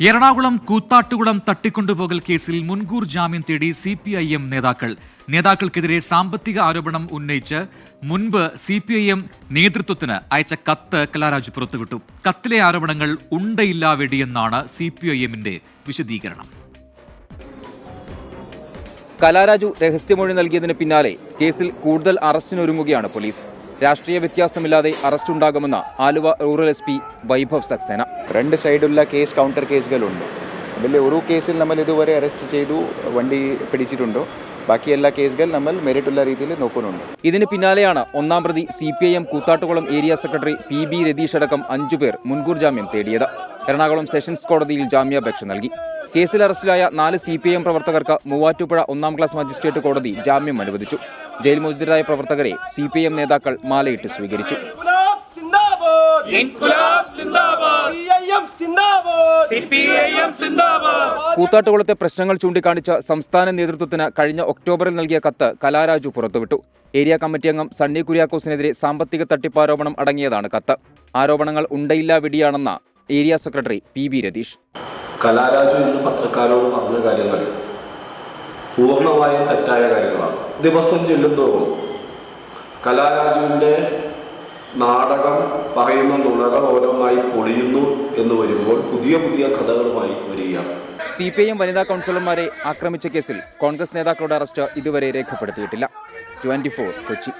എറണാകുളം കൂത്താട്ടുകുളം തട്ടിക്കൊണ്ടുപോകൽ കേസിൽ മുൻകൂർ ജാമ്യം തേടി CPIM നേതാക്കൾക്കെതിരെ സാമ്പത്തിക ആരോപണം ഉന്നയിച്ച് മുൻപ് CPIM നേതൃത്വത്തിന് അയച്ച കത്ത് കലാരാജു പുറത്തുവിട്ടു. കത്തിലെ ആരോപണങ്ങൾ ഉണ്ടയില്ലാ വെടിയെന്നാണ് CPIMന്റെ വിശദീകരണം. കലാരാജു രഹസ്യമൊഴി നൽകിയതിന് പിന്നാലെ കേസിൽ കൂടുതൽ അറസ്റ്റിനൊരുങ്ങുകയാണ് പോലീസ്. രാഷ്ട്രീയ വ്യത്യാസമില്ലാതെ അറസ്റ്റ് ഉണ്ടാകുമെന്ന് ആലുവ റൂറൽ SP വൈഭവ് സക്സേന. രണ്ട് സൈഡുള്ള കേസ് കൗണ്ടർ കേസുകളുണ്ട്. അതിൽ ഒരു കേസിൽ നമ്മൾ ഇതുവരെ അറസ്റ്റ് ചെയ്തു വണ്ടി പിടിച്ചിട്ടുണ്ടോ, ബാക്കി എല്ലാ കേസുകൾ നമ്മൾ മെറിറ്റുള്ള രീതിയിൽ നോക്കുന്നുണ്ട്. ഇതിന് പിന്നാലെയാണ് ഒന്നാം പ്രതി CPIM Koothattukulam area secretary PB Ratheesh അടക്കം 5 പേർ മുൻകൂർ ജാമ്യം തേടിയത്. എറണാകുളം സെഷൻസ് കോടതിയിൽ ജാമ്യാപേക്ഷ നൽകി. കേസിൽ അറസ്റ്റിലായ 4 CPIM പ്രവർത്തകർക്ക് മൂവാറ്റുപുഴ 1ാം ക്ലാസ് മജിസ്ട്രേറ്റ് കോടതി ജാമ്യം അനുവദിച്ചു. ജയിൽ മോചിതരായ പ്രവർത്തകരെ CPIM നേതാക്കൾ മാലയിട്ട് സ്വീകരിച്ചു. കൂത്താട്ടുകുളത്തെ പ്രശ്നങ്ങൾ ചൂണ്ടിക്കാണിച്ച സംസ്ഥാന നേതൃത്വത്തിന് കഴിഞ്ഞ ഒക്ടോബറിൽ നൽകിയ കത്ത് കലാരാജു പുറത്തുവിട്ടു. ഏരിയ കമ്മിറ്റി അംഗം സണ്ണി കുര്യാക്കോസിനെതിരെ സാമ്പത്തിക തട്ടിപ്പാരോപണം അടങ്ങിയതാണ് കത്ത്. ആരോപണങ്ങൾ ഉണ്ടയില്ലാ വെടിയാണെന്ന area secretary PB Ratheesh. Kalaraju ഇന്ന് പത്രക്കാരോട് പറഞ്ഞ കാര്യങ്ങൾ പൂർണ്ണമായും തെറ്റായ കാര്യങ്ങളാണ്. ദിവസം ചെല്ലുന്തോറും കലാരാജുവിൻ്റെ നാടകം പറയുന്ന നുണകൾ ഓരോന്നായി പൊളിയുന്നു എന്ന് വരുമ്പോൾ പുതിയ പുതിയ കഥകളുമായി വരികയാണ്. CPIM വനിതാ കൗൺസിലർമാരെ ആക്രമിച്ച കേസിൽ കോൺഗ്രസ് നേതാക്കളുടെ അറസ്റ്റ് ഇതുവരെ രേഖപ്പെടുത്തിയിട്ടില്ല. 24 കൊച്ചി.